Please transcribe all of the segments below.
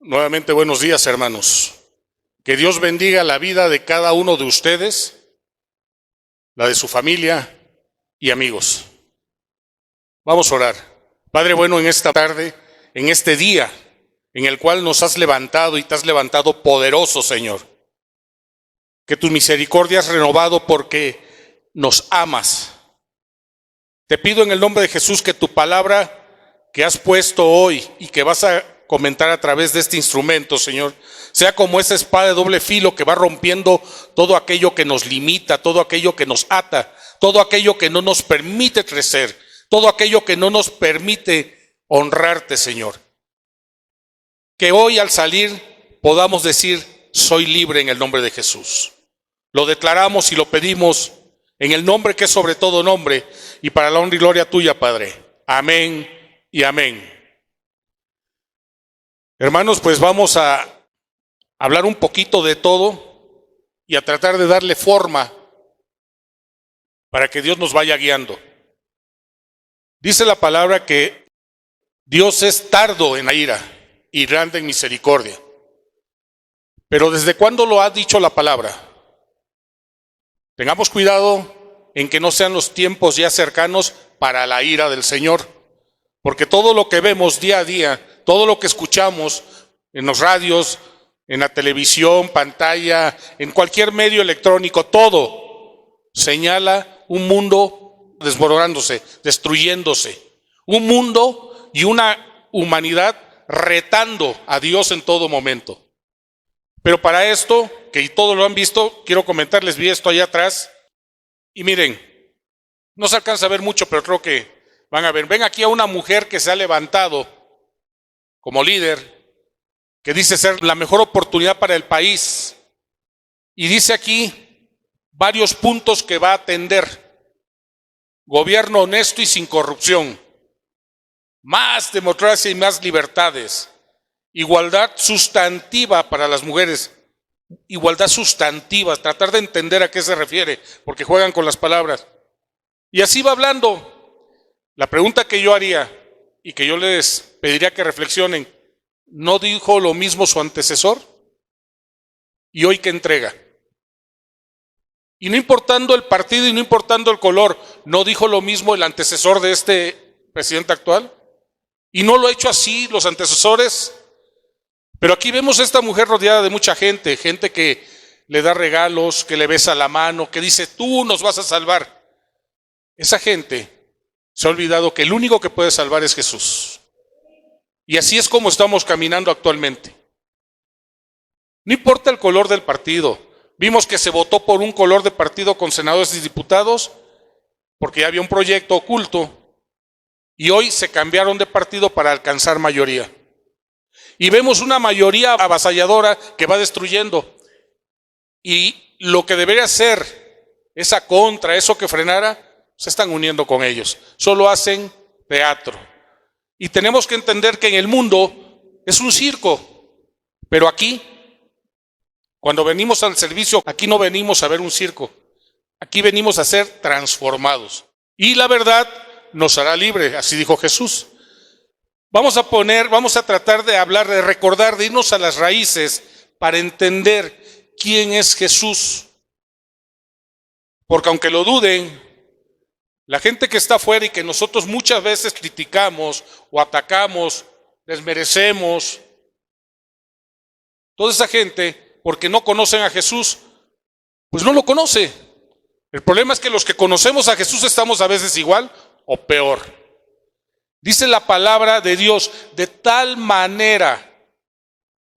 Nuevamente buenos días, hermanos. Que Dios bendiga la vida de cada uno de ustedes, la de su familia y amigos. Vamos a orar. Padre bueno, en esta tarde, en este día en el cual nos has levantado y te has levantado poderoso, Señor. Que tu misericordia has renovado porque nos amas. Te pido en el nombre de Jesús que tu palabra que has puesto hoy y que vas a comentar a través de este instrumento, Señor, sea como esa espada de doble filo que va rompiendo todo aquello que nos limita, todo aquello que nos ata, todo aquello que no nos permite crecer, todo aquello que no nos permite honrarte, Señor. Que hoy al salir podamos decir, soy libre en el nombre de Jesús. Lo declaramos y lo pedimos en el nombre que es sobre todo nombre y para la honra y gloria tuya, Padre. Amén y amén. Hermanos, pues vamos a hablar un poquito de todo y a tratar de darle forma para que Dios nos vaya guiando. Dice la palabra que Dios es tardo en la ira y grande en misericordia. Pero ¿desde cuándo lo ha dicho la palabra? Tengamos cuidado en que no sean los tiempos ya cercanos para la ira del Señor, porque todo lo que vemos día a día, todo lo que escuchamos en los radios, en la televisión, pantalla, en cualquier medio electrónico, todo señala un mundo desmoronándose, destruyéndose. Un mundo y una humanidad retando a Dios en todo momento. Pero para esto, que todos lo han visto, quiero comentarles, vi esto allá atrás. Y miren, no se alcanza a ver mucho, pero creo que van a ver. Ven aquí a una mujer que se ha levantado como líder, que dice ser la mejor oportunidad para el país. Y dice aquí varios puntos que va a atender. Gobierno honesto y sin corrupción. Más democracia y más libertades. Igualdad sustantiva para las mujeres. Igualdad sustantiva, tratar de entender a qué se refiere, porque juegan con las palabras. Y así va hablando. La pregunta que yo haría y que yo les pediría que reflexionen, ¿no dijo lo mismo su antecesor? ¿Y hoy qué entrega? Y no importando el partido y no importando el color, ¿no dijo lo mismo el antecesor de este presidente actual? ¿Y no lo ha hecho así los antecesores? Pero aquí vemos a esta mujer rodeada de mucha gente, gente que le da regalos, que le besa la mano, que dice, tú nos vas a salvar. Esa gente se ha olvidado que el único que puede salvar es Jesús. Y así es como estamos caminando actualmente. No importa el color del partido. Vimos que se votó por un color de partido con senadores y diputados, porque ya había un proyecto oculto, y hoy se cambiaron de partido para alcanzar mayoría. Y vemos una mayoría avasalladora que va destruyendo. Y lo que debería ser esa contra, eso que frenara, se están uniendo con ellos. Solo hacen teatro. Y tenemos que entender que en el mundo es un circo. Pero aquí, cuando venimos al servicio, aquí no venimos a ver un circo. Aquí venimos a ser transformados. Y la verdad nos hará libre, así dijo Jesús. Vamos a tratar de hablar, de recordar, de irnos a las raíces para entender quién es Jesús. Porque aunque lo duden, la gente que está afuera y que nosotros muchas veces criticamos o atacamos, desmerecemos, toda esa gente, porque no conocen a Jesús, pues no lo conoce. El problema es que los que conocemos a Jesús estamos a veces igual o peor. Dice la palabra de Dios, de tal manera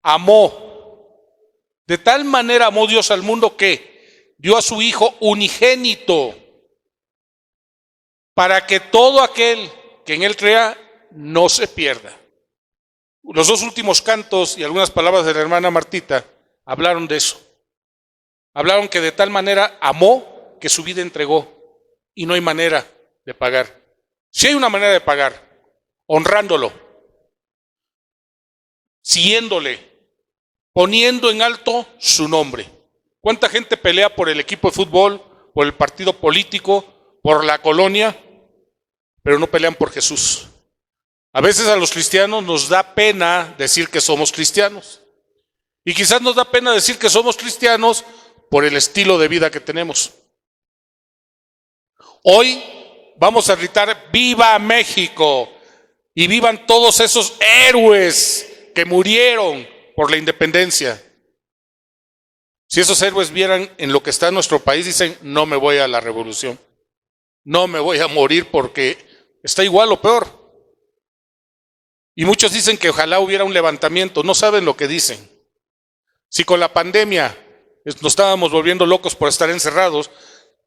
amó Dios al mundo que dio a su Hijo unigénito, para que todo aquel que en él crea no se pierda. Los dos últimos cantos y algunas palabras de la hermana Martita hablaron de eso. Hablaron que de tal manera amó que su vida entregó y no hay manera de pagar. Sí hay una manera de pagar, honrándolo, siguiéndole, poniendo en alto su nombre. ¿Cuánta gente pelea por el equipo de fútbol, por el partido político, por la colonia, pero no pelean por Jesús? A veces a los cristianos nos da pena decir que somos cristianos. Y quizás nos da pena decir que somos cristianos por el estilo de vida que tenemos. Hoy vamos a gritar ¡Viva México! Y vivan todos esos héroes que murieron por la independencia. Si esos héroes vieran en lo que está en nuestro país, dicen, no me voy a la revolución. No me voy a morir porque está igual o peor. Y muchos dicen que ojalá hubiera un levantamiento. No saben lo que dicen. Si con la pandemia nos estábamos volviendo locos por estar encerrados,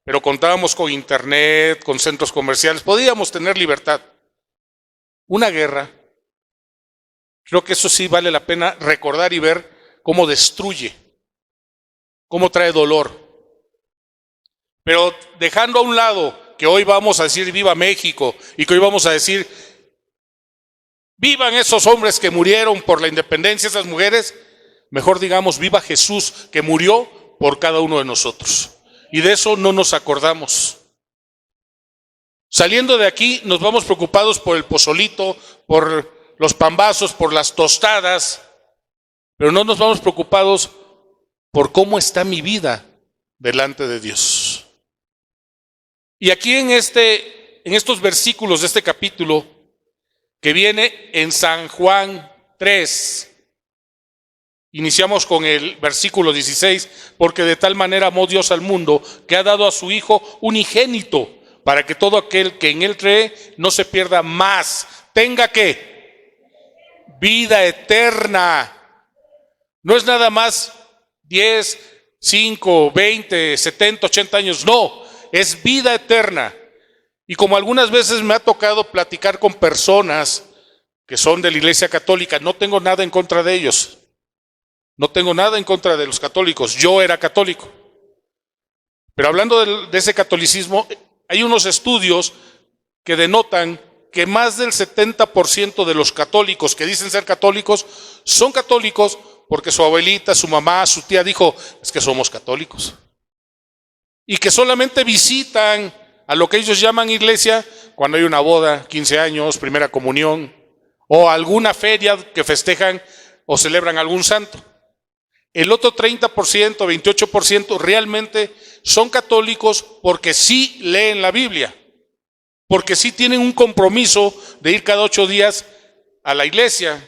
pero contábamos con internet, con centros comerciales, podíamos tener libertad. Una guerra, creo que eso sí vale la pena recordar y ver cómo destruye, cómo trae dolor. Pero dejando a un lado que hoy vamos a decir viva México y que hoy vamos a decir vivan esos hombres que murieron por la independencia, esas mujeres, mejor digamos viva Jesús que murió por cada uno de nosotros. Y de eso no nos acordamos. Saliendo de aquí nos vamos preocupados por el pozolito, por los pambazos, por las tostadas, pero no nos vamos preocupados por cómo está mi vida delante de Dios. Y aquí en estos versículos de este capítulo, que viene en San Juan 3, iniciamos con el versículo 16, porque de tal manera amó Dios al mundo, que ha dado a su Hijo unigénito, para que todo aquel que en él cree no se pierda más, tenga ¿qué? Vida eterna. No es nada más 10, 5, 20, 70, 80 años, no, es vida eterna. Y como algunas veces me ha tocado platicar con personas que son de la Iglesia Católica, no tengo nada en contra de ellos, no tengo nada en contra de los católicos, yo era católico. Pero hablando de ese catolicismo, hay unos estudios que denotan que más del 70% de los católicos que dicen ser católicos son católicos porque su abuelita, su mamá, su tía dijo, es que somos católicos. Y que solamente visitan a lo que ellos llaman iglesia cuando hay una boda, 15 años, primera comunión, o alguna feria que festejan o celebran algún santo. El otro 30%, 28% realmente son católicos porque sí leen la Biblia, porque sí tienen un compromiso de ir cada 8 días a la iglesia,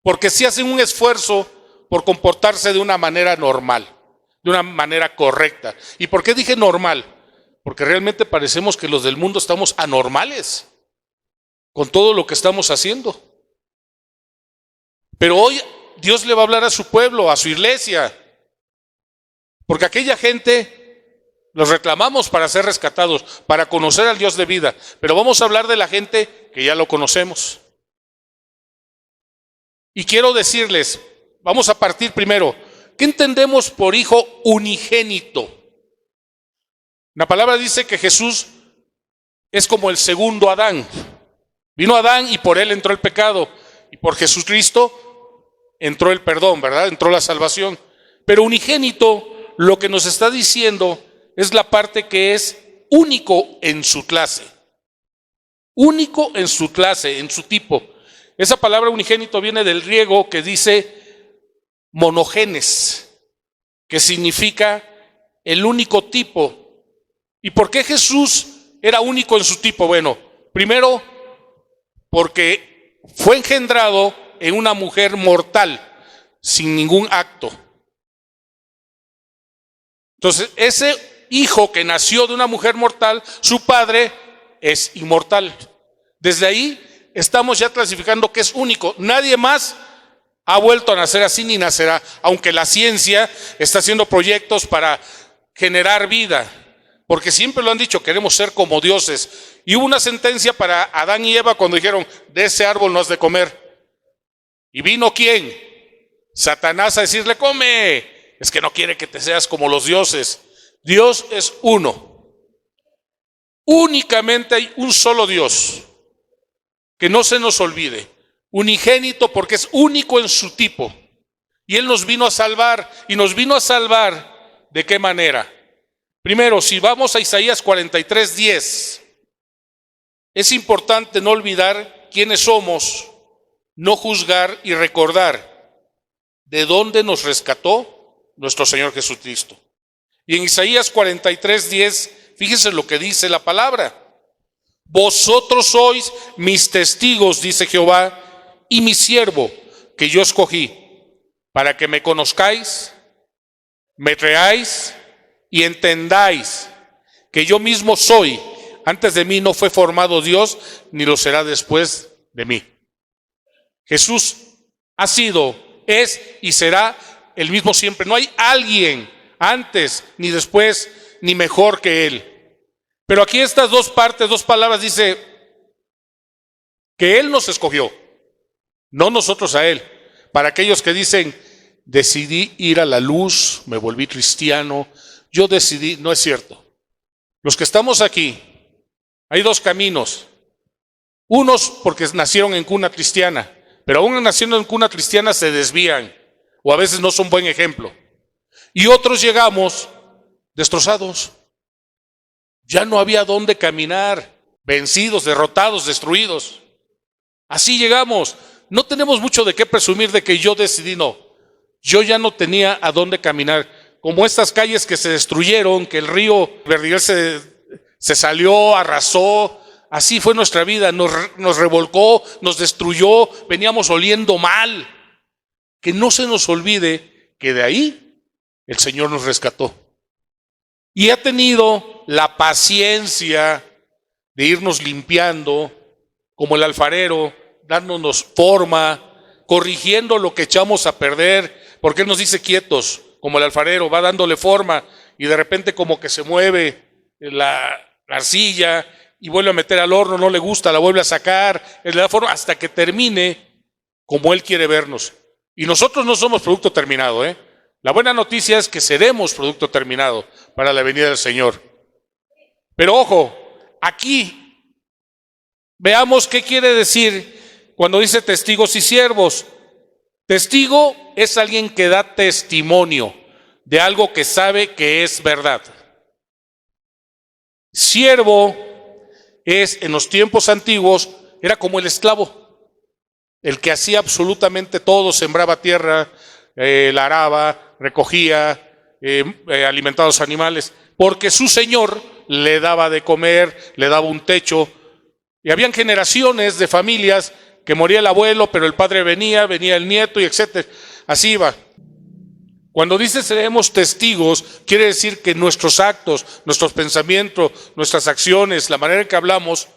porque sí hacen un esfuerzo por comportarse de una manera normal, de una manera correcta. ¿Y por qué dije normal? Porque realmente parecemos que los del mundo estamos anormales con todo lo que estamos haciendo. Pero hoy Dios le va a hablar a su pueblo, a su iglesia, porque aquella gente los reclamamos para ser rescatados, para conocer al Dios de vida, pero vamos a hablar de la gente que ya lo conocemos. Y quiero decirles, vamos a partir primero, ¿qué entendemos por hijo unigénito? La palabra dice que Jesús es como el segundo Adán. Vino Adán y por él entró el pecado, y por Jesucristo entró el perdón, ¿verdad? Entró la salvación. Pero unigénito, lo que nos está diciendo es la parte que es único en su clase. Único en su clase, en su tipo. Esa palabra unigénito viene del griego que dice monogenes, que significa el único tipo. ¿Y por qué Jesús era único en su tipo? Bueno, primero, porque fue engendrado en una mujer mortal, sin ningún acto. Entonces, ese hijo que nació de una mujer mortal, su padre es inmortal. Desde ahí estamos ya clasificando que es único. Nadie más ha vuelto a nacer así ni nacerá, aunque la ciencia está haciendo proyectos para generar vida, porque siempre lo han dicho, queremos ser como dioses. Y hubo una sentencia para Adán y Eva cuando dijeron, de ese árbol no has de comer. ¿Y vino quién? Satanás a decirle, come. Es que no quiere que te seas como los dioses. Dios es uno. Únicamente hay un solo Dios. Que no se nos olvide. Unigénito porque es único en su tipo. Y Él nos vino a salvar. ¿Y nos vino a salvar de qué manera? Primero, si vamos a Isaías 43:10, es importante no olvidar quiénes somos, no juzgar y recordar de dónde nos rescató nuestro Señor Jesucristo. Y en Isaías 43:10, fíjense lo que dice la palabra. Vosotros sois mis testigos, dice Jehová, y mi siervo que yo escogí, para que me conozcáis, me creáis y entendáis que yo mismo soy. Antes de mí no fue formado Dios, ni lo será después de mí. Jesús ha sido, es y será el mismo siempre. No hay alguien antes, ni después, ni mejor que Él. Pero aquí estas dos partes, dos palabras, dice que Él nos escogió, no nosotros a Él. Para aquellos que dicen, decidí ir a la luz, me volví cristiano, yo decidí, no es cierto. Los que estamos aquí, hay dos caminos. Unos porque nacieron en cuna cristiana, pero aún naciendo en cuna cristiana se desvían, o a veces no son buen ejemplo. Y otros llegamos destrozados. Ya no había dónde caminar, vencidos, derrotados, destruidos. Así llegamos. No tenemos mucho de qué presumir de que yo decidí, no. Yo ya no tenía a dónde caminar. Como estas calles que se destruyeron, que el río Verdiel se salió, arrasó. Así fue nuestra vida. Nos revolcó, nos destruyó. Veníamos oliendo mal. Que no se nos olvide que de ahí el Señor nos rescató. Y ha tenido la paciencia de irnos limpiando, como el alfarero, dándonos forma, corrigiendo lo que echamos a perder, porque Él nos dice quietos, como el alfarero, va dándole forma, y de repente como que se mueve la arcilla, y vuelve a meter al horno, no le gusta, la vuelve a sacar, le da forma hasta que termine como Él quiere vernos. Y nosotros no somos producto terminado, La buena noticia es que seremos producto terminado para la venida del Señor. Pero ojo, aquí veamos qué quiere decir cuando dice testigos y siervos. Testigo es alguien que da testimonio de algo que sabe que es verdad. Siervo es, en los tiempos antiguos, era como el esclavo, el que hacía absolutamente todo, sembraba tierra, la araba, recogía, alimentaba a los animales, porque su señor le daba de comer, le daba un techo. Y habían generaciones de familias que moría el abuelo, pero el padre venía el nieto y etcétera. Así iba. Cuando dice seremos testigos, quiere decir que nuestros actos, nuestros pensamientos, nuestras acciones, la manera en que hablamos,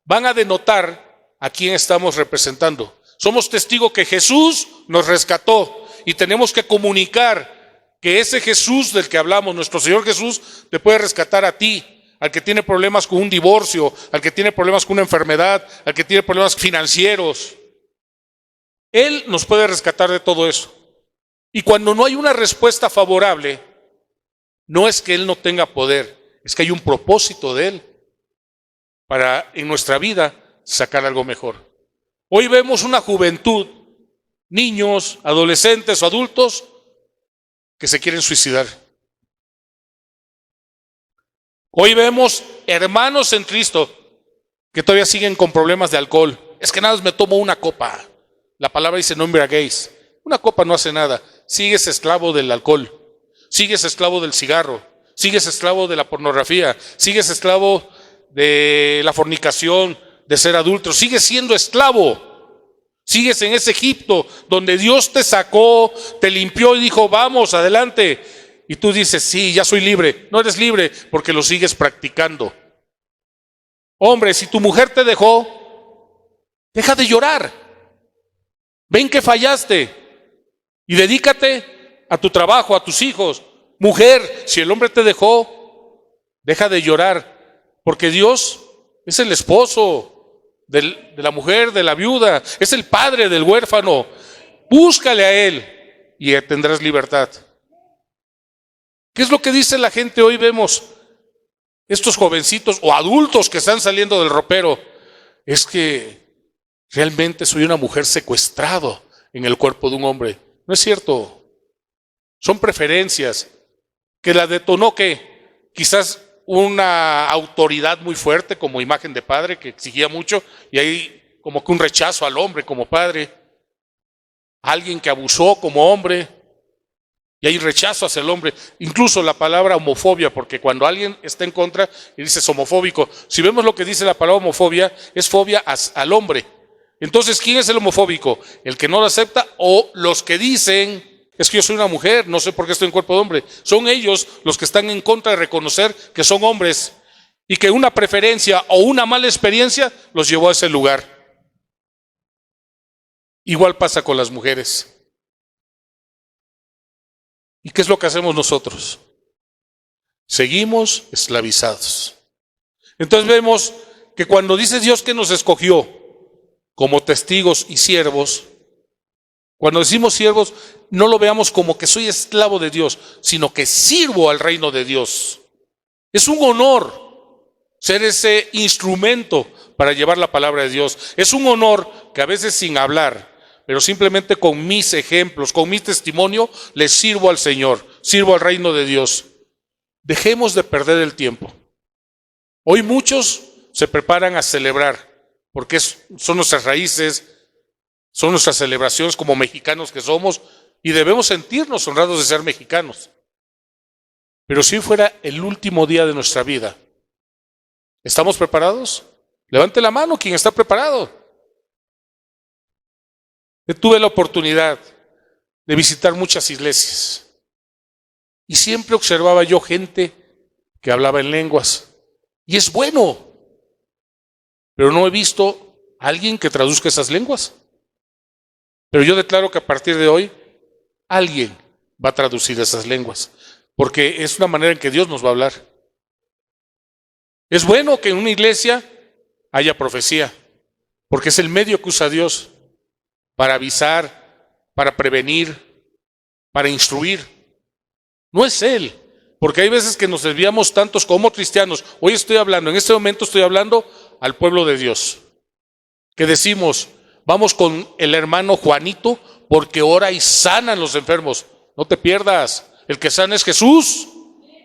van a denotar a quién estamos representando. Somos testigos que Jesús nos rescató y tenemos que comunicar que ese Jesús del que hablamos, nuestro Señor Jesús, te puede rescatar a ti, al que tiene problemas con un divorcio, al que tiene problemas con una enfermedad, al que tiene problemas financieros. Él nos puede rescatar de todo eso. Y cuando no hay una respuesta favorable, no es que Él no tenga poder, es que hay un propósito de Él para en nuestra vida sacar algo mejor. Hoy vemos una juventud, niños, adolescentes o adultos que se quieren suicidar. Hoy vemos hermanos en Cristo que todavía siguen con problemas de alcohol. Es que nada más me tomo una copa. La palabra dice no embriaguéis. Una copa no hace nada. Sigues esclavo del alcohol. Sigues esclavo del cigarro. Sigues esclavo de la pornografía. Sigues esclavo de la fornicación, de ser adúltero. Sigues siendo esclavo. Sigues en ese Egipto donde Dios te sacó, te limpió y dijo, vamos, adelante. Y tú dices, sí, ya soy libre. No eres libre porque lo sigues practicando. Hombre, si tu mujer te dejó, deja de llorar. Ven que fallaste y dedícate a tu trabajo, a tus hijos. Mujer, si el hombre te dejó, deja de llorar, porque Dios es el esposo de la mujer, de la viuda, es el padre del huérfano. Búscale a Él y tendrás libertad. ¿Qué es lo que dice la gente hoy? Vemos estos jovencitos o adultos que están saliendo del ropero. Es que realmente soy una mujer secuestrado en el cuerpo de un hombre. No es cierto. Son preferencias. Que la detonó que quizás una autoridad muy fuerte como imagen de padre que exigía mucho y ahí como que un rechazo al hombre como padre, alguien que abusó como hombre, y hay rechazo hacia el hombre, incluso la palabra homofobia, porque cuando alguien está en contra y dice es homofóbico, si vemos lo que dice la palabra homofobia, es fobia al hombre. Entonces, ¿quién es el homofóbico? ¿El que no lo acepta o los que dicen, es que yo soy una mujer, no sé por qué estoy en cuerpo de hombre? Son ellos los que están en contra de reconocer que son hombres y que una preferencia o una mala experiencia los llevó a ese lugar. Igual pasa con las mujeres. ¿Y qué es lo que hacemos nosotros? Seguimos esclavizados. Entonces vemos que cuando dice Dios que nos escogió como testigos y siervos, cuando decimos siervos, no lo veamos como que soy esclavo de Dios, sino que sirvo al reino de Dios. Es un honor ser ese instrumento para llevar la palabra de Dios. Es un honor que a veces sin hablar, pero simplemente con mis ejemplos, con mi testimonio, le sirvo al Señor, sirvo al reino de Dios. Dejemos de perder el tiempo. Hoy muchos se preparan a celebrar, porque son nuestras raíces, son nuestras celebraciones como mexicanos que somos, y debemos sentirnos honrados de ser mexicanos. Pero si hoy fuera el último día de nuestra vida, ¿estamos preparados? Levante la mano quien está preparado. Yo tuve la oportunidad de visitar muchas iglesias y siempre observaba yo gente que hablaba en lenguas. Y es bueno, pero no he visto a alguien que traduzca esas lenguas. Pero yo declaro que a partir de hoy, alguien va a traducir esas lenguas, porque es una manera en que Dios nos va a hablar. Es bueno que en una iglesia haya profecía, porque es el medio que usa Dios para avisar, para prevenir, para instruir. No es Él, porque hay veces que nos desviamos tantos como cristianos. Hoy en este momento estoy hablando al pueblo de Dios, que decimos, vamos con el hermano Juanito porque ora y sanan los enfermos. No te pierdas, el que sana es Jesús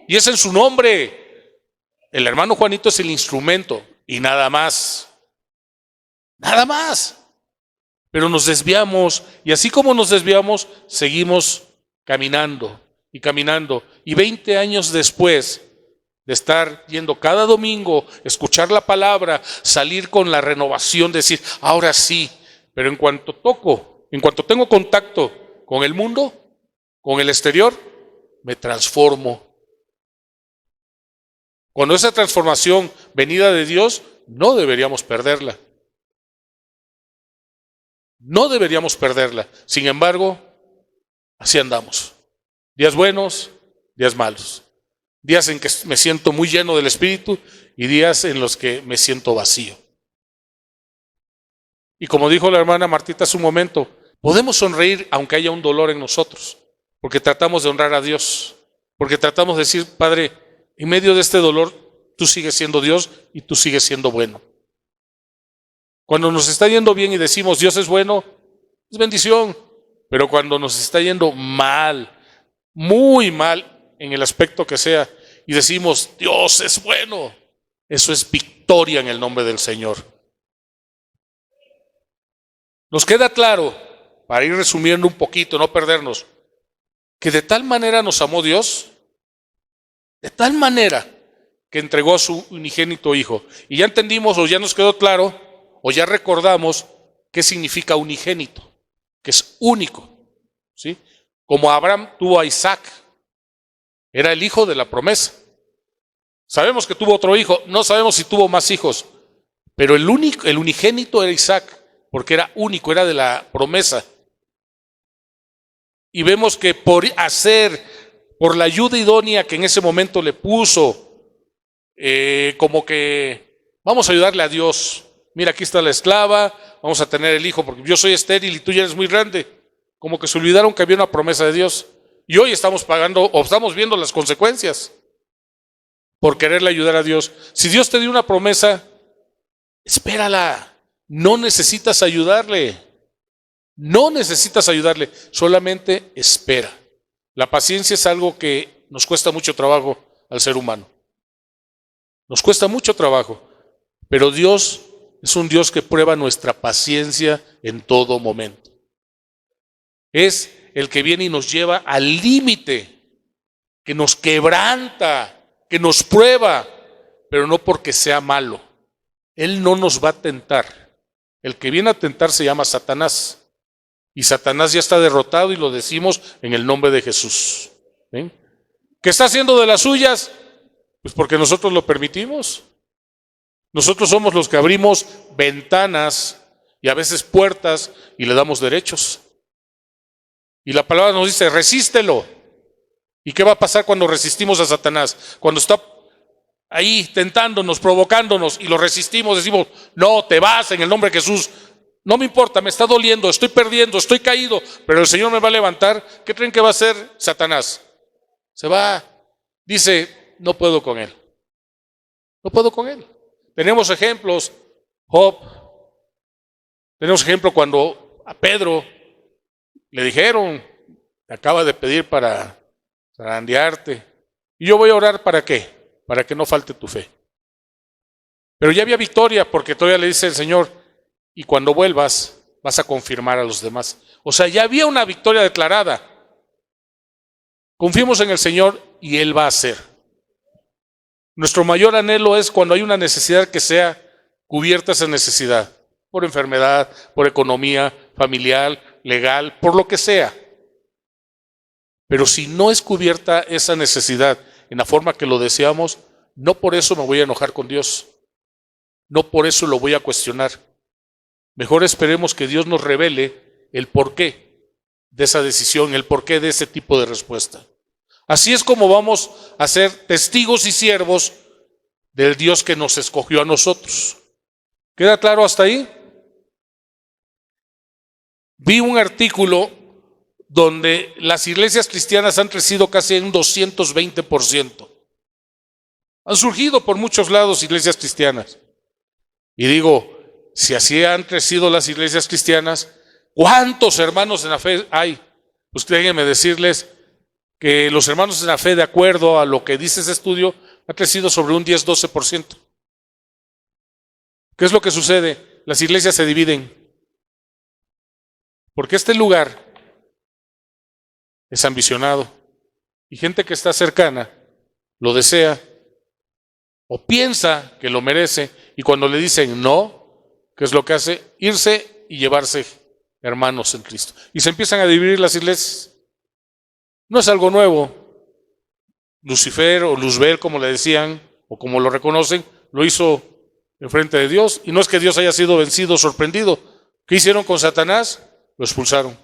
y es en su nombre. El hermano Juanito es el instrumento y nada más. Nada más. Pero nos desviamos y así como nos desviamos, seguimos caminando y caminando. Y 20 años después de estar yendo cada domingo, escuchar la palabra, salir con la renovación, decir, ahora sí, pero en cuanto tengo contacto con el mundo, con el exterior, me transformo. Cuando esa transformación venida de Dios, no deberíamos perderla. No deberíamos perderla. Sin embargo, así andamos. Días buenos, días malos. Días en que me siento muy lleno del Espíritu y días en los que me siento vacío. Y como dijo la hermana Martita hace un momento, podemos sonreír aunque haya un dolor en nosotros, porque tratamos de honrar a Dios, porque tratamos de decir, Padre, en medio de este dolor, tú sigues siendo Dios y tú sigues siendo bueno. Cuando nos está yendo bien y decimos Dios es bueno, es bendición. Pero cuando nos está yendo mal, muy mal en el aspecto que sea, y decimos Dios es bueno, eso es victoria en el nombre del Señor. Nos queda claro, para ir resumiendo un poquito, no perdernos, que de tal manera nos amó Dios, de tal manera que entregó a su unigénito Hijo. Y ya entendimos o ya nos quedó claro o ya recordamos qué significa unigénito, que es único, ¿sí? Como Abraham tuvo a Isaac, era el hijo de la promesa. Sabemos que tuvo otro hijo, no sabemos si tuvo más hijos, pero el unigénito era Isaac, porque era único, era de la promesa. Y vemos que por la ayuda idónea que en ese momento le puso, como que vamos a ayudarle a Dios. Mira, aquí está la esclava, vamos a tener el hijo porque yo soy estéril y tú ya eres muy grande. Como que se olvidaron que había una promesa de Dios. Y hoy estamos pagando o estamos viendo las consecuencias por quererle ayudar a Dios. Si Dios te dio una promesa, espérala. No necesitas ayudarle. No necesitas ayudarle. Solamente espera. La paciencia es algo que nos cuesta mucho trabajo al ser humano. Nos cuesta mucho trabajo. Pero Dios es un Dios que prueba nuestra paciencia en todo momento. Es el que viene y nos lleva al límite, que nos quebranta, que nos prueba, pero no porque sea malo. Él no nos va a tentar. El que viene a tentar se llama Satanás. Y Satanás ya está derrotado y lo decimos en el nombre de Jesús. ¿Ven? ¿Qué está haciendo de las suyas? Pues porque nosotros lo permitimos. Nosotros somos los que abrimos ventanas y a veces puertas y le damos derechos. Y la palabra nos dice, resístelo. ¿Y qué va a pasar cuando resistimos a Satanás? Cuando está ahí tentándonos, provocándonos y lo resistimos, decimos, no, te vas en el nombre de Jesús. No me importa, me está doliendo, estoy perdiendo, estoy caído, pero el Señor me va a levantar. ¿Qué creen que va a hacer Satanás? Se va, dice, no puedo con él. No puedo con él. Tenemos ejemplos, Job. Tenemos ejemplo cuando a Pedro le dijeron, te acaba de pedir para zarandearte. Y yo voy a orar ¿para qué? Para que no falte tu fe. Pero ya había victoria porque todavía le dice el Señor, y cuando vuelvas vas a confirmar a los demás. O sea, ya había una victoria declarada. Confiemos en el Señor y Él va a hacer. Nuestro mayor anhelo es cuando hay una necesidad que sea cubierta esa necesidad. Por enfermedad, por economía, familiar, legal, por lo que sea. Pero si no es cubierta esa necesidad en la forma que lo deseamos, no por eso me voy a enojar con Dios. No por eso lo voy a cuestionar. Mejor esperemos que Dios nos revele el porqué de esa decisión, el porqué de ese tipo de respuesta. Así es como vamos a ser testigos y siervos del Dios que nos escogió a nosotros. ¿Queda claro hasta ahí? Vi un artículo donde las iglesias cristianas han crecido casi en un 220%. Han surgido por muchos lados iglesias cristianas. Y digo, si así han crecido las iglesias cristianas, ¿cuántos hermanos en la fe hay? Pues déjenme decirles que los hermanos en la fe, de acuerdo a lo que dice ese estudio, ha crecido sobre un 10-12%. ¿Qué es lo que sucede? Las iglesias se dividen. Porque este lugar es ambicionado y gente que está cercana lo desea o piensa que lo merece, y cuando le dicen no, ¿qué es lo que hace? Irse y llevarse hermanos en Cristo. Y se empiezan a dividir las iglesias. No es algo nuevo. Lucifer o Luzbel, como le decían, o como lo reconocen, lo hizo en frente de Dios. Y no es que Dios haya sido vencido, sorprendido. ¿Qué hicieron con Satanás? Lo expulsaron.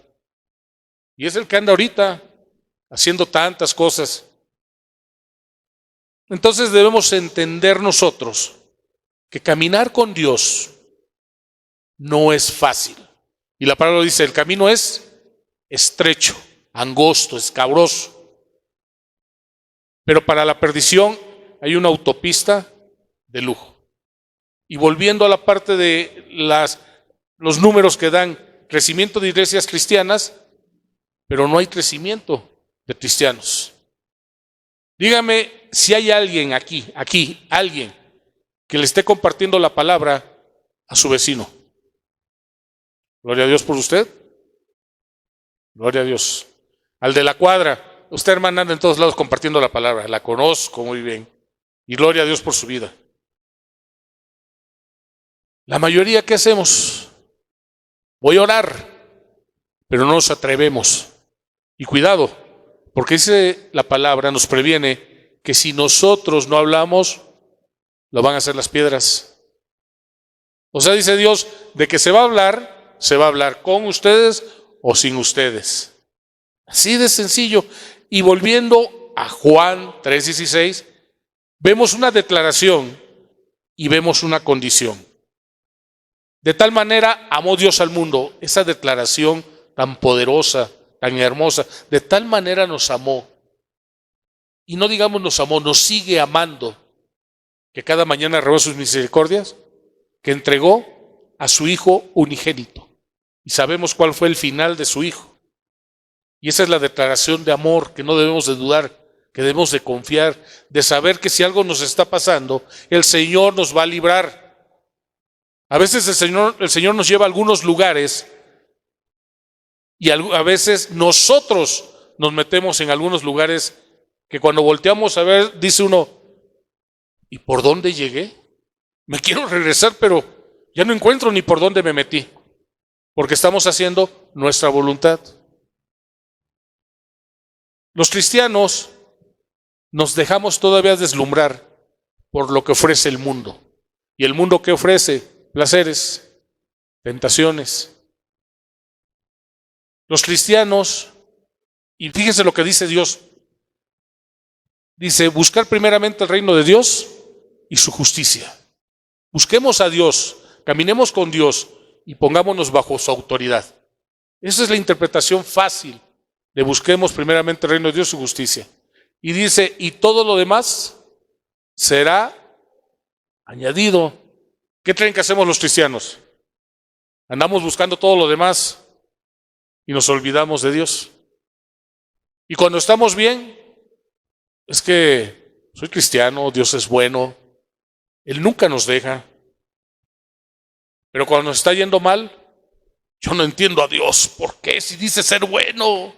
Y es el que anda ahorita haciendo tantas cosas. Entonces debemos entender nosotros que caminar con Dios no es fácil. Y la palabra dice, el camino es estrecho, angosto, escabroso. Pero para la perdición hay una autopista de lujo. Y volviendo a la parte de los números que dan crecimiento de iglesias cristianas, pero no hay crecimiento de cristianos. Dígame si hay alguien aquí, alguien que le esté compartiendo la palabra a su vecino. Gloria a Dios por usted. Gloria a Dios. Al de la cuadra, usted, hermana, anda en todos lados compartiendo la palabra, la conozco muy bien. Y gloria a Dios por su vida. La mayoría, ¿qué hacemos? Voy a orar, pero no nos atrevemos. Y cuidado, porque dice la palabra, nos previene que si nosotros no hablamos, lo van a hacer las piedras. O sea, dice Dios, de que se va a hablar con ustedes o sin ustedes. Así de sencillo. Y volviendo a Juan 3:16, vemos una declaración y vemos una condición. De tal manera amó Dios al mundo, esa declaración tan poderosa, tan hermosa, de tal manera nos amó. Y no digamos nos amó, nos sigue amando, que cada mañana renueva sus misericordias, que entregó a su Hijo unigénito. Y sabemos cuál fue el final de su Hijo. Y esa es la declaración de amor que no debemos de dudar, que debemos de confiar, de saber que si algo nos está pasando, el Señor nos va a librar. A veces el Señor nos lleva a algunos lugares y a veces nosotros nos metemos en algunos lugares que cuando volteamos a ver, dice uno, ¿y por dónde llegué? Me quiero regresar, pero ya no encuentro ni por dónde me metí, porque estamos haciendo nuestra voluntad. Los cristianos nos dejamos todavía deslumbrar por lo que ofrece el mundo. ¿Y el mundo qué ofrece? Placeres, tentaciones. Los cristianos, y fíjense lo que dice Dios, dice, buscar primeramente el reino de Dios y su justicia. Busquemos a Dios, caminemos con Dios y pongámonos bajo su autoridad. Esa es la interpretación fácil de busquemos primeramente el reino de Dios y su justicia. Y dice, y todo lo demás será añadido. ¿Qué creen que hacemos los cristianos? Andamos buscando todo lo demás y nos olvidamos de Dios. Y cuando estamos bien, es que soy cristiano, Dios es bueno, Él nunca nos deja. Pero cuando nos está yendo mal, yo no entiendo a Dios. ¿Por qué? Si dice ser bueno,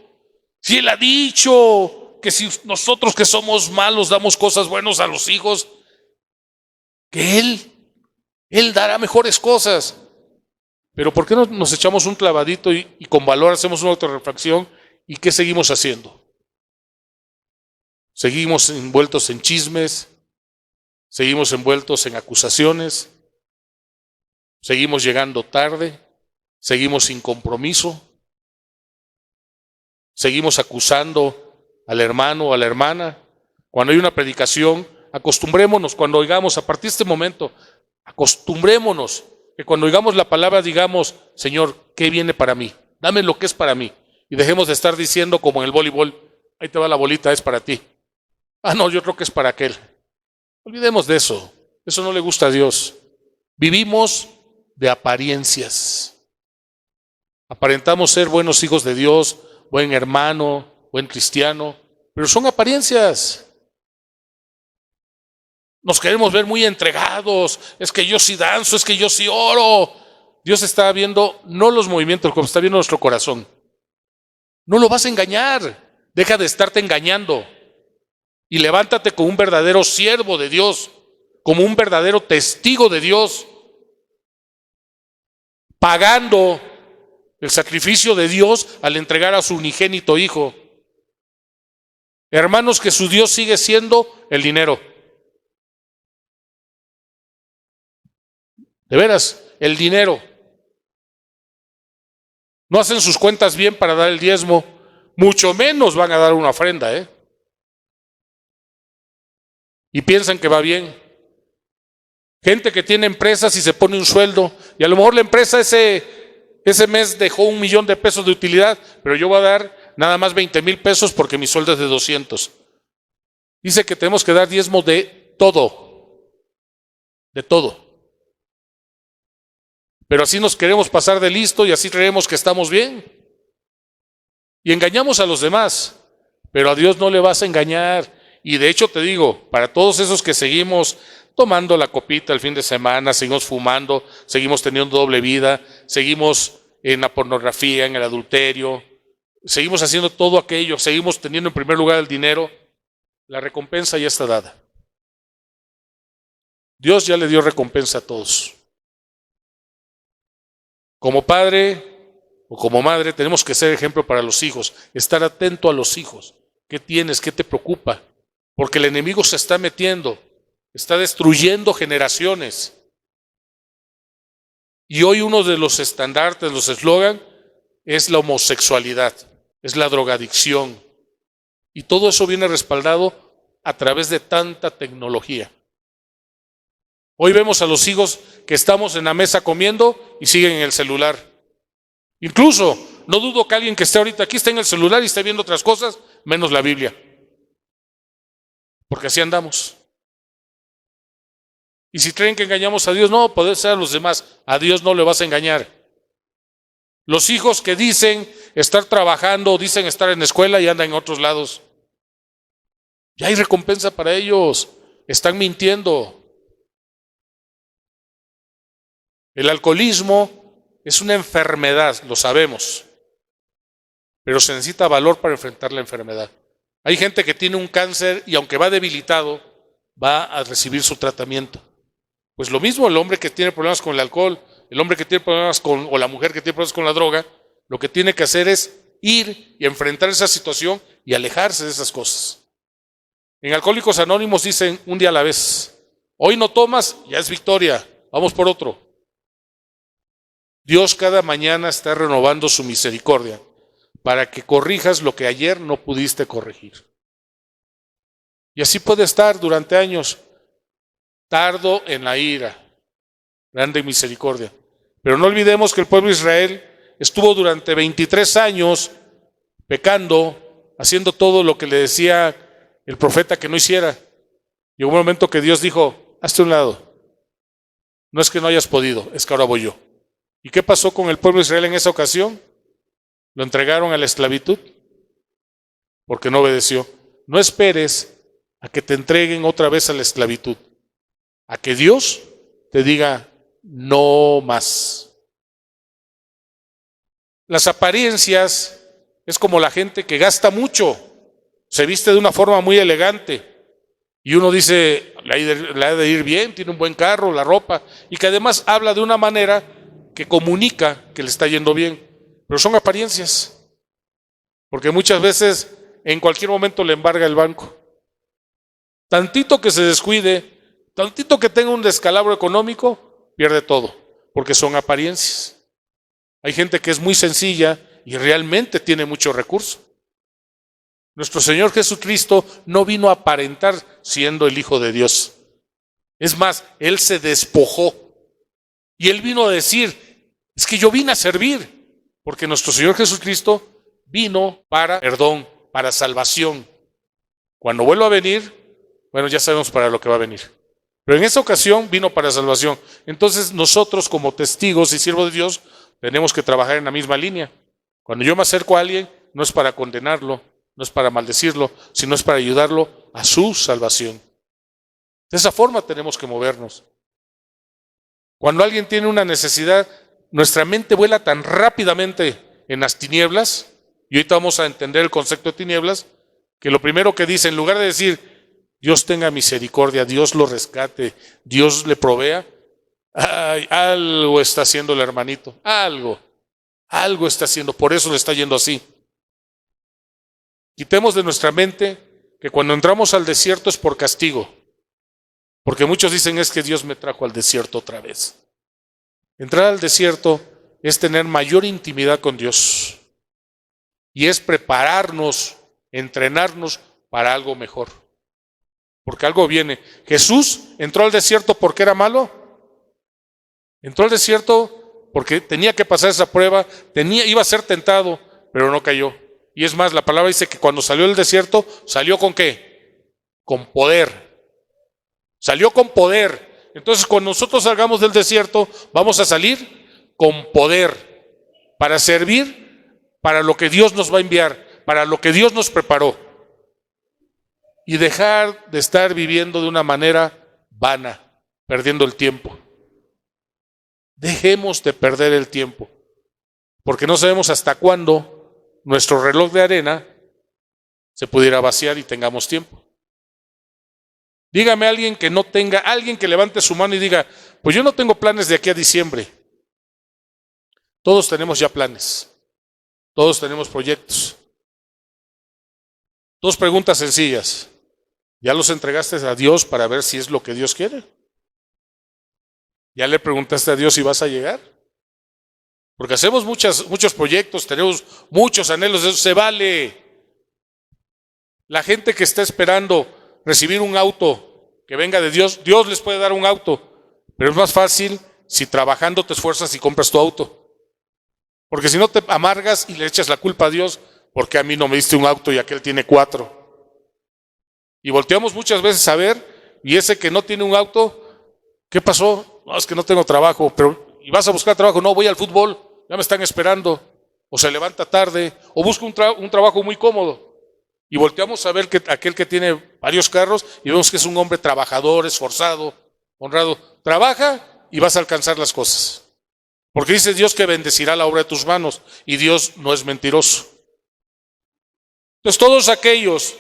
si Él ha dicho que si nosotros que somos malos damos cosas buenas a los hijos, que Él dará mejores cosas. Pero ¿por qué no nos echamos un clavadito y con valor hacemos una autorreflexión? ¿Y qué seguimos haciendo? Seguimos envueltos en chismes, seguimos envueltos en acusaciones, seguimos llegando tarde, seguimos sin compromiso, seguimos acusando al hermano o a la hermana. Cuando hay una predicación, acostumbrémonos, cuando oigamos, a partir de este momento, acostumbrémonos, que cuando oigamos la palabra digamos, Señor, ¿qué viene para mí? Dame lo que es para mí. Y dejemos de estar diciendo como en el voleibol, ahí te va la bolita, es para ti. Ah, no, yo creo que es para aquel. Olvidemos de eso. Eso no le gusta a Dios. Vivimos de apariencias. Aparentamos ser buenos hijos de Dios, buen hermano, buen cristiano, pero son apariencias. Nos queremos ver muy entregados. Es que yo sí danzo, es que yo sí oro. Dios está viendo no los movimientos, como está viendo nuestro corazón. No lo vas a engañar. Deja de estarte engañando. Y levántate como un verdadero siervo de Dios, como un verdadero testigo de Dios, pagando el sacrificio de Dios al entregar a su unigénito Hijo. Hermanos, que su Dios sigue siendo el dinero. De veras, el dinero. No hacen sus cuentas bien para dar el diezmo, mucho menos van a dar una ofrenda, Y piensan que va bien. Gente que tiene empresas y se pone un sueldo, y a lo mejor la empresa ese mes dejó 1 millón de pesos de utilidad, pero yo voy a dar nada más 20,000 pesos porque mi sueldo es de 200. Dice que tenemos que dar diezmo de todo. De todo. Pero así nos queremos pasar de listo y así creemos que estamos bien. Y engañamos a los demás, pero a Dios no le vas a engañar. Y de hecho te digo, para todos esos que seguimos tomando la copita el fin de semana, seguimos fumando, seguimos teniendo doble vida, seguimos en la pornografía, en el adulterio, seguimos haciendo todo aquello, seguimos teniendo en primer lugar el dinero, la recompensa ya está dada. Dios ya le dio recompensa a todos. Como padre o como madre tenemos que ser ejemplo para los hijos, estar atento a los hijos. ¿Qué tienes? ¿Qué te preocupa? Porque el enemigo se está metiendo, está destruyendo generaciones. Y hoy uno de los estandartes, los eslogan, es la homosexualidad, es la drogadicción. Y todo eso viene respaldado a través de tanta tecnología. Hoy vemos a los hijos que estamos en la mesa comiendo y siguen en el celular. Incluso, no dudo que alguien que esté ahorita aquí esté en el celular y esté viendo otras cosas, menos la Biblia. Porque así andamos. Y si creen que engañamos a Dios, no, puede ser a los demás. A Dios no le vas a engañar. Los hijos que dicen estar trabajando, dicen estar en escuela y andan en otros lados. Ya hay recompensa para ellos. Están mintiendo. El alcoholismo es una enfermedad, lo sabemos, pero se necesita valor para enfrentar la enfermedad. Hay gente que tiene un cáncer y aunque va debilitado, va a recibir su tratamiento. Pues lo mismo el hombre que tiene problemas con el alcohol, el hombre que tiene problemas o la mujer que tiene problemas con la droga, lo que tiene que hacer es ir y enfrentar esa situación y alejarse de esas cosas. En Alcohólicos Anónimos dicen un día a la vez. Hoy no tomas, ya es victoria, vamos por otro. Dios cada mañana está renovando su misericordia para que corrijas lo que ayer no pudiste corregir. Y así puede estar durante años. Tardo en la ira, grande en misericordia. Pero no olvidemos que el pueblo de Israel estuvo durante 23 años pecando, haciendo todo lo que le decía el profeta que no hiciera. Llegó un momento que Dios dijo, hazte a un lado. No es que no hayas podido, es que ahora voy yo. ¿Y qué pasó con el pueblo de Israel en esa ocasión? Lo entregaron a la esclavitud porque no obedeció. No esperes a que te entreguen otra vez a la esclavitud, a que Dios te diga no más. Las apariencias es como la gente que gasta mucho, se viste de una forma muy elegante y uno dice, le ha de ir bien, tiene un buen carro, la ropa, y que además habla de una manera que comunica que le está yendo bien, pero son apariencias, porque muchas veces en cualquier momento le embarga el banco. Tantito que se descuide, tantito que tenga un descalabro económico, pierde todo, porque son apariencias. Hay gente que es muy sencilla y realmente tiene mucho recurso. Nuestro Señor Jesucristo no vino a aparentar siendo el Hijo de Dios. Es más, Él se despojó y Él vino a decir, es que yo vine a servir, porque nuestro Señor Jesucristo vino para perdón, para salvación. Cuando vuelva a venir, bueno, ya sabemos para lo que va a venir. Pero en esa ocasión vino para salvación. Entonces nosotros como testigos y siervos de Dios tenemos que trabajar en la misma línea. Cuando yo me acerco a alguien, no es para condenarlo, no es para maldecirlo, sino es para ayudarlo a su salvación. De esa forma tenemos que movernos. Cuando alguien tiene una necesidad, nuestra mente vuela tan rápidamente en las tinieblas, y ahorita vamos a entender el concepto de tinieblas, que lo primero que dice, en lugar de decir, Dios tenga misericordia, Dios lo rescate, Dios le provea, ay, algo está haciendo el hermanito, algo está haciendo, por eso le está yendo así. Quitemos de nuestra mente que cuando entramos al desierto es por castigo, porque muchos dicen es que Dios me trajo al desierto otra vez. Entrar al desierto es tener mayor intimidad con Dios y es prepararnos, entrenarnos para algo mejor, porque algo viene. Jesús entró al desierto porque era malo, entró al desierto porque tenía que pasar esa prueba, iba a ser tentado, pero no cayó. Y es más, la palabra dice que cuando salió del desierto, ¿salió con qué? Con poder. Salió con poder. Entonces, cuando nosotros salgamos del desierto, vamos a salir con poder para servir para lo que Dios nos va a enviar, para lo que Dios nos preparó. Y dejar de estar viviendo de una manera vana, perdiendo el tiempo. Dejemos de perder el tiempo, porque no sabemos hasta cuándo nuestro reloj de arena se pudiera vaciar y tengamos tiempo. Dígame alguien que no tenga, alguien que levante su mano y diga, pues yo no tengo planes de aquí a diciembre. Todos tenemos ya planes, todos tenemos proyectos. Dos preguntas sencillas. ¿Ya los entregaste a Dios para ver si es lo que Dios quiere? ¿Ya le preguntaste a Dios si vas a llegar? Porque hacemos muchos proyectos, tenemos muchos anhelos, eso se vale. La gente que está esperando recibir un auto que venga de Dios, Dios les puede dar un auto, pero es más fácil si trabajando te esfuerzas y compras tu auto. Porque si no te amargas y le echas la culpa a Dios, porque a mí no me diste un auto y aquel tiene 4. Y volteamos muchas veces a ver, y ese que no tiene un auto, ¿qué pasó? No, es que no tengo trabajo, pero ¿y vas a buscar trabajo? No, voy al fútbol, ya me están esperando. O se levanta tarde, o busca un trabajo muy cómodo. Y volteamos a ver que aquel que tiene varios carros, y vemos que es un hombre trabajador, esforzado, honrado. Trabaja y vas a alcanzar las cosas. Porque dice Dios que bendecirá la obra de tus manos, y Dios no es mentiroso. Entonces todos aquellos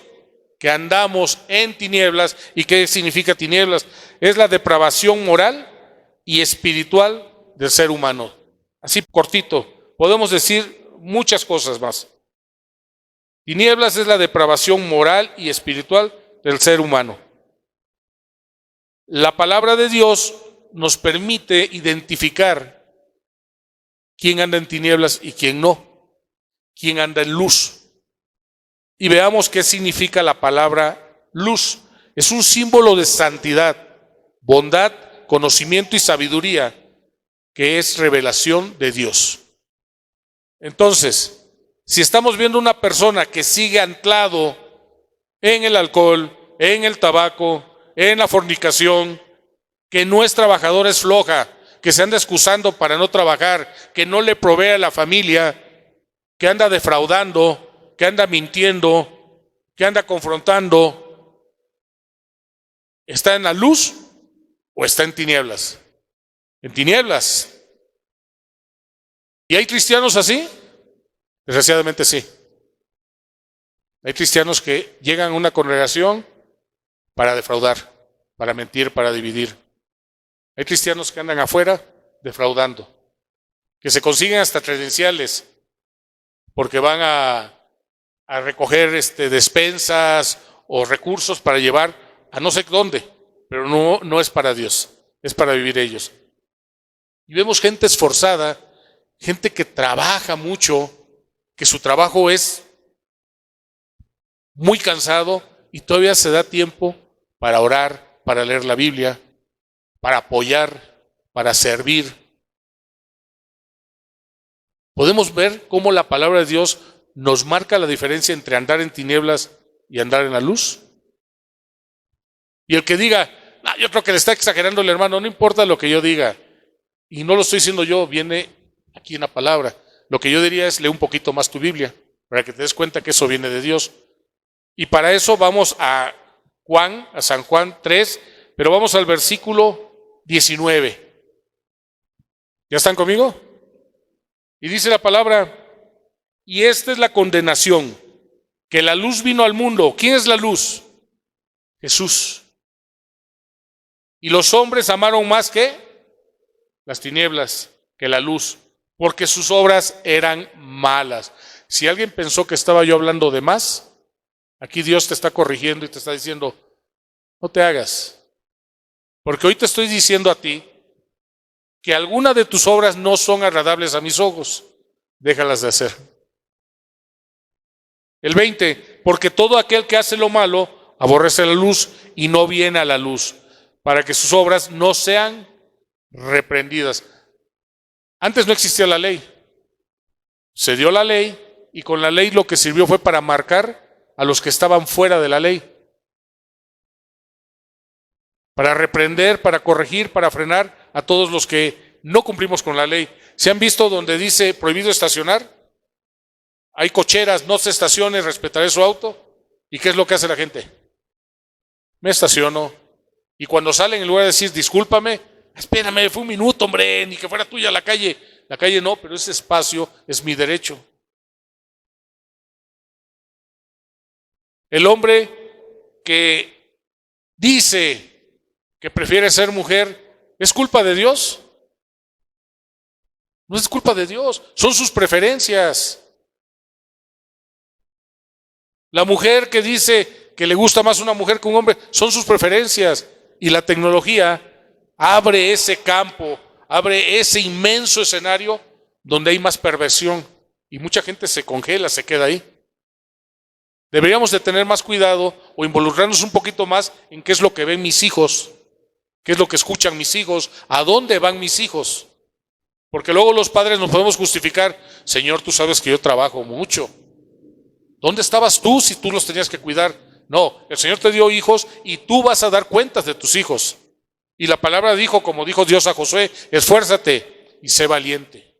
que andamos en tinieblas, ¿y qué significa tinieblas? Es la depravación moral y espiritual del ser humano. Así cortito, podemos decir muchas cosas más. Tinieblas es la depravación moral y espiritual del ser humano. La palabra de Dios nos permite identificar quién anda en tinieblas y quién no, quién anda en luz. Y veamos qué significa la palabra luz. Es un símbolo de santidad, bondad, conocimiento y sabiduría, que es revelación de Dios. Entonces, si estamos viendo una persona que sigue anclado en el alcohol, en el tabaco, en la fornicación, que no es trabajador, es floja, que se anda excusando para no trabajar, que no le provee a la familia, que anda defraudando, que anda mintiendo, que anda confrontando, ¿está en la luz o está en tinieblas? En tinieblas. ¿Y hay cristianos así? Desgraciadamente sí. Hay cristianos que llegan a una congregación para defraudar, para mentir, para dividir. Hay cristianos que andan afuera defraudando, que se consiguen hasta credenciales porque van a recoger despensas o recursos para llevar a no sé dónde, pero no es para Dios, es para vivir ellos. Y vemos gente esforzada, gente que trabaja mucho, que su trabajo es muy cansado y todavía se da tiempo para orar, para leer la Biblia, para apoyar, para servir. Podemos ver cómo la palabra de Dios nos marca la diferencia entre andar en tinieblas y andar en la luz. Y el que diga, yo creo que le está exagerando el hermano, no importa lo que yo diga, y no lo estoy diciendo yo, viene aquí en la palabra. Lo que yo diría es, lee un poquito más tu Biblia, para que te des cuenta que eso viene de Dios. Y para eso vamos a San Juan 3, pero vamos al versículo 19. ¿Ya están conmigo? Y dice la palabra, y esta es la condenación, que la luz vino al mundo. ¿Quién es la luz? Jesús. Y los hombres amaron más que las tinieblas, que la luz, porque sus obras eran malas. Si alguien pensó que estaba yo hablando de más, aquí Dios te está corrigiendo y te está diciendo, no te hagas. Porque hoy te estoy diciendo a ti que algunas de tus obras no son agradables a mis ojos. Déjalas de hacer. El 20, porque todo aquel que hace lo malo aborrece la luz y no viene a la luz, para que sus obras no sean reprendidas. Antes no existía la ley. Se dio la ley y con la ley lo que sirvió fue para marcar a los que estaban fuera de la ley. Para reprender, para corregir, para frenar a todos los que no cumplimos con la ley. ¿Se han visto donde dice prohibido estacionar? Hay cocheras, no se estacione, respetaré su auto. ¿Y qué es lo que hace la gente? Me estaciono. Y cuando salen, en lugar de decir, discúlpame, espérame, fue un minuto, hombre, ni que fuera tuya la calle. La calle no, pero ese espacio es mi derecho. El hombre que dice que prefiere ser mujer, ¿es culpa de Dios? No es culpa de Dios, son sus preferencias. La mujer que dice que le gusta más una mujer que un hombre, son sus preferencias. Y la tecnología abre ese campo, abre ese inmenso escenario donde hay más perversión. Y mucha gente se congela, se queda ahí. Deberíamos de tener más cuidado o involucrarnos un poquito más en qué es lo que ven mis hijos, qué es lo que escuchan mis hijos, a dónde van mis hijos. Porque luego los padres nos podemos justificar, Señor, tú sabes que yo trabajo mucho. ¿Dónde estabas tú si tú los tenías que cuidar? No, el Señor te dio hijos y tú vas a dar cuentas de tus hijos. Y la palabra dijo, como dijo Dios a Josué, esfuérzate y sé valiente.